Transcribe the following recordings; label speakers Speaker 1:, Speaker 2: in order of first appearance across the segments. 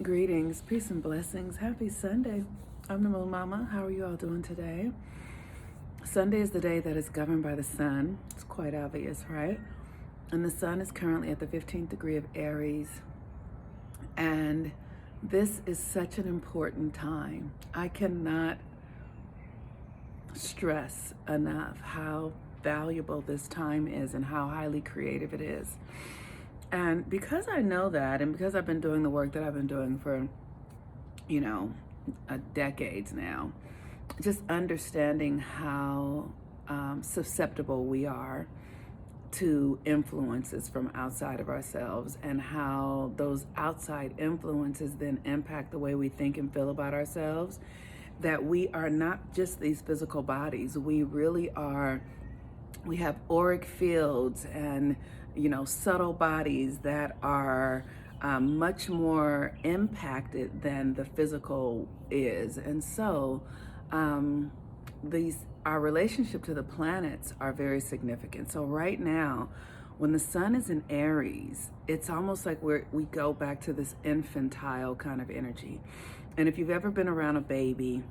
Speaker 1: Greetings, peace and blessings. Happy Sunday. I'm the Moon Mama. How are you all doing today? Sunday is the day that is governed by the sun. It's quite obvious, right? And the sun is currently at the 15th degree of Aries. And this is such an important time. I cannot stress enough how valuable this time is and how highly creative it is. And because I know that, and because I've been doing the work that I've been doing for, decades now, just understanding how susceptible we are to influences from outside of ourselves, and how those outside influences then impact the way we think and feel about ourselves, that we are not just these physical bodies. We really are. We have auric fields and subtle bodies that are much more impacted than the physical is. And so our relationship to the planets are very significant. So right now, when the sun is in Aries, it's almost like we go back to this infantile kind of energy. And if you've ever been around a baby,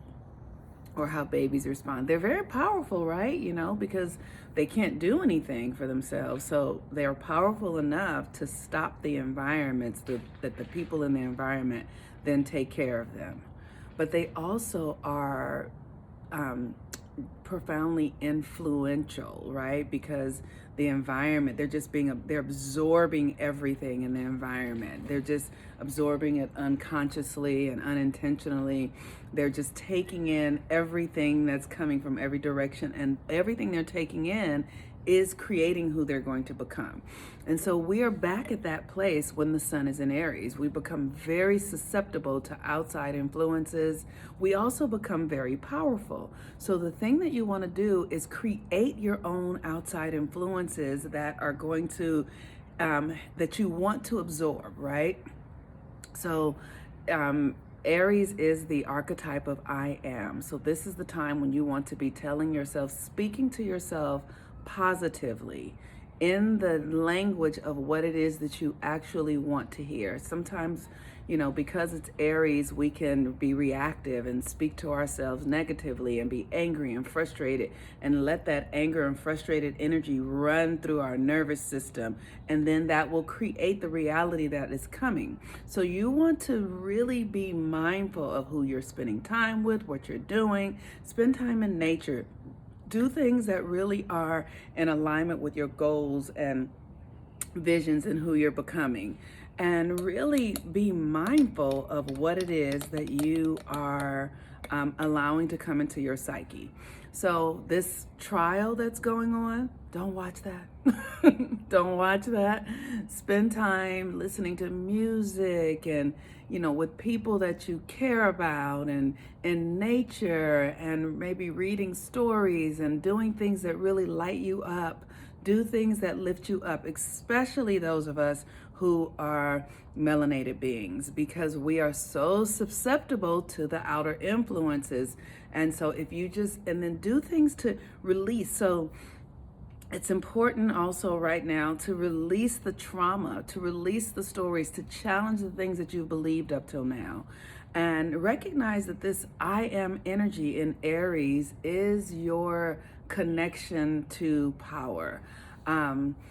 Speaker 1: or how babies respond, they're very powerful, right? Because they can't do anything for themselves. So they're powerful enough to stop the environments that the people in the environment then take care of them. But they also are profoundly influential, right? Because the environment, they're absorbing everything in the environment. They're just absorbing it unconsciously and unintentionally. They're just taking in everything that's coming from every direction, and everything they're taking in is creating who they're going to become. And so we are back at that place when the sun is in Aries. We become very susceptible to outside influences. We also become very powerful. So the thing that you want to do is create your own outside influences that are going to, that you want to absorb, right? So, Aries is the archetype of I am. So this is the time when you want to be telling yourself, speaking to yourself positively in the language of what it is that you actually want to hear. Sometimes, because it's Aries, we can be reactive and speak to ourselves negatively and be angry and frustrated, and let that anger and frustrated energy run through our nervous system. And then that will create the reality that is coming. So you want to really be mindful of who you're spending time with, what you're doing. Spend time in nature. Do things that really are in alignment with your goals and visions and who you're becoming. And really be mindful of what it is that you are allowing to come into your psyche. So this trial that's going on, don't watch that. Don't watch that. Spend time listening to music and, with people that you care about, and in nature, and maybe reading stories and doing things that really light you up. Do things that lift you up, especially those of us who are melanated beings, because we are so susceptible to the outer influences. And so and then do things to release. So it's important also right now to release the trauma, to release the stories, to challenge the things that you've believed up till now. And recognize that this I am energy in Aries is your connection to power.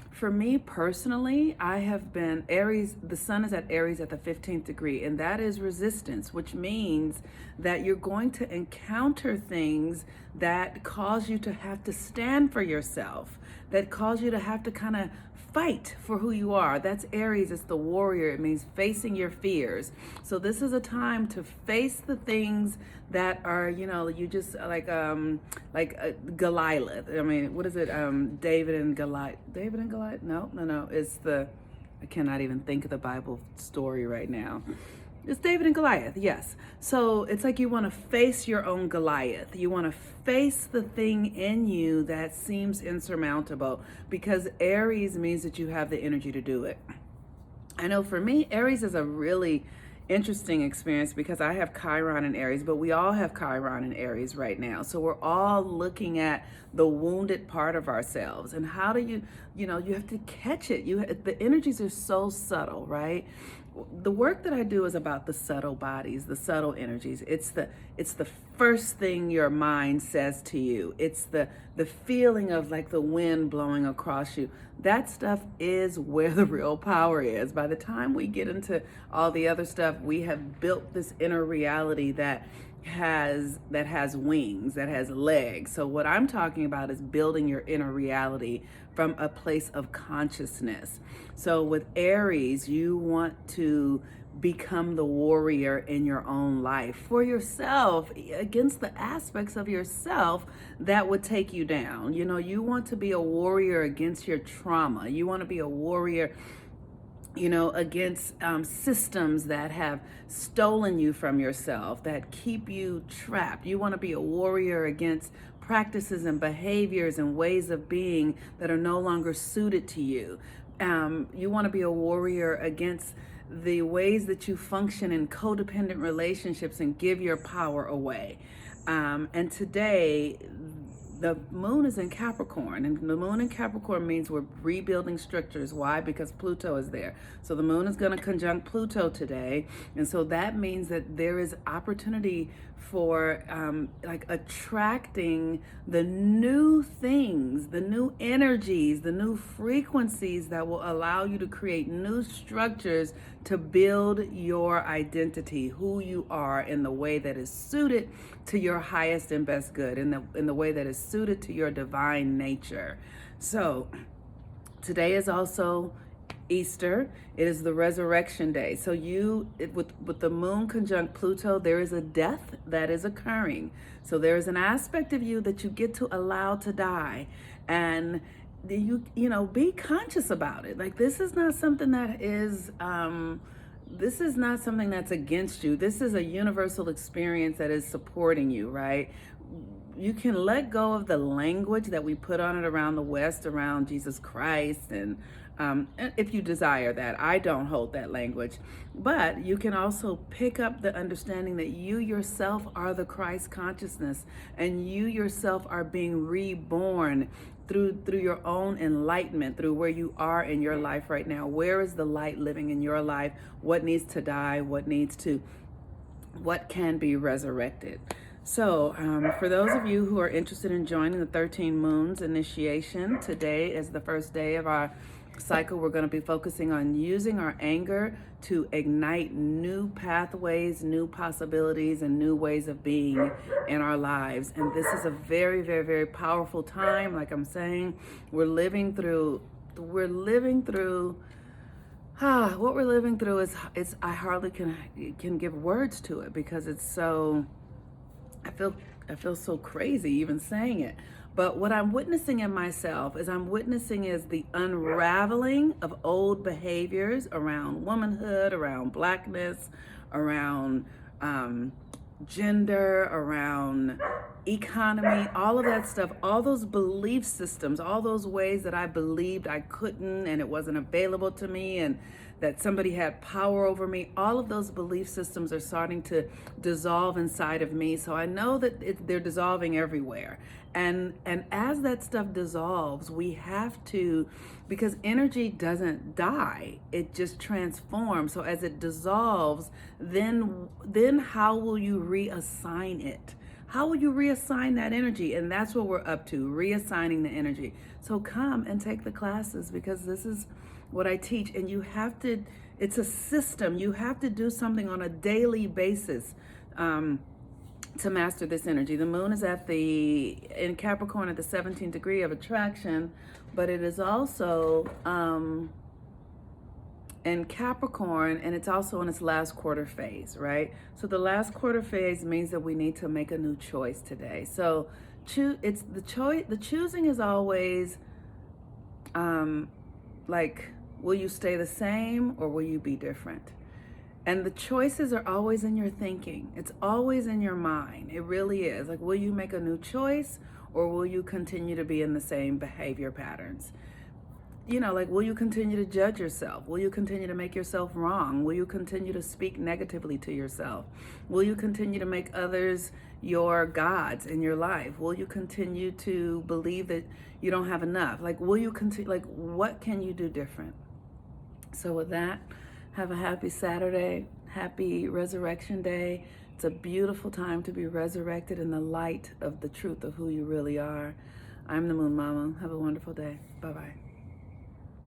Speaker 1: For me personally, I have been Aries, the sun is at Aries at the 15th degree, and that is resistance, which means that you're going to encounter things that cause you to have to stand for yourself, that cause you to have to kind of fight for who you are. That's Aries. It's the warrior. It means facing your fears. So this is a time to face the things that are, you just like Goliath. I mean, what is it? David and Goliath. David and Goliath? No. I cannot even think of the Bible story right now. It's David and Goliath, yes. So it's like you want to face your own Goliath. You want to face the thing in you that seems insurmountable, because Aries means that you have the energy to do it. I know for me, Aries is a really interesting experience because I have Chiron in Aries, but we all have Chiron in Aries right now. So we're all looking at the wounded part of ourselves, and how do you have to catch it. The energies are so subtle, right? the work that I do is about the subtle bodies, the subtle energies. It's the first thing your mind says to you. It's the feeling of like the wind blowing across you. That stuff is where the real power is. By the time we get into all the other stuff, we have built this inner reality that has wings, that has legs. So what I'm talking about is building your inner reality from a place of consciousness. So with Aries, you want to become the warrior in your own life for yourself, against the aspects of yourself that would take you down. You know, you want to be a warrior against your trauma. You want to be a warrior, you know, against systems that have stolen you from yourself, that keep you trapped. You want to be a warrior against practices and behaviors and ways of being that are no longer suited to you. You want to be a warrior against the ways that you function in codependent relationships and give your power away. And today, the moon is in Capricorn, and the moon in Capricorn means we're rebuilding structures. Why? Because Pluto is there. So the moon is going to conjunct Pluto today. And so that means that there is opportunity for like attracting the new things, the new energies, the new frequencies that will allow you to create new structures to build your identity, who you are, in the way that is suited to your highest and best good, in the way that is suited to your divine nature. So today is also Easter. It is the resurrection day. So with the moon conjunct Pluto, there is a death that is occurring. So there is an aspect of you that you get to allow to die, and you know, be conscious about it. Like, this is not something that is this is not something that's against you. This is a universal experience that is supporting you, right? You can let go of the language that we put on it around the West, around Jesus Christ, and if you desire that. I don't hold that language. But you can also pick up the understanding that you yourself are the Christ consciousness, and you yourself are being reborn through your own enlightenment, through where you are in your life right now. Where is the light living in your life? What needs to die? What can be resurrected? So for those of you who are interested in joining the 13 Moons initiation, today is the first day of our cycle. We're going to be focusing on using our anger to ignite new pathways, new possibilities, and new ways of being in our lives. And this is a very, very, very powerful time. Like I'm saying, what we're living through is I hardly can give words to it, because it's so, I feel so crazy even saying it. But what I'm witnessing in myself is the unraveling of old behaviors around womanhood, around blackness, around gender, around economy, all of that stuff, all those belief systems, all those ways that I believed I couldn't and it wasn't available to me, and that somebody had power over me. All of those belief systems are starting to dissolve inside of me. So I know that they're dissolving everywhere. And as that stuff dissolves, we have to, because energy doesn't die, it just transforms. So as it dissolves, then how will you reassign it? How will you reassign that energy? And that's what we're up to, reassigning the energy. So come and take the classes, because this is what I teach. And you have to, it's a system. You have to do something on a daily basis to master this energy. The moon is in Capricorn at the 17th degree of attraction, but it is also in Capricorn, and it's also in its last quarter phase, right? So the last quarter phase means that we need to make a new choice today. So it's the choice. The choosing is always like, will you stay the same or will you be different? And the choices are always in your thinking. It's always in your mind. It really is. Like, will you make a new choice, or will you continue to be in the same behavior patterns? You know, like, will you continue to judge yourself? Will you continue to make yourself wrong? Will you continue to speak negatively to yourself? Will you continue to make others your gods in your life? Will you continue to believe that you don't have enough? Like, will you continue, like, what can you do different? So with that, Have a happy Saturday. Happy Resurrection Day. It's a beautiful time to be resurrected in the light of the truth of who you really are. I'm the Moon Mama. Have a wonderful day. Bye-bye.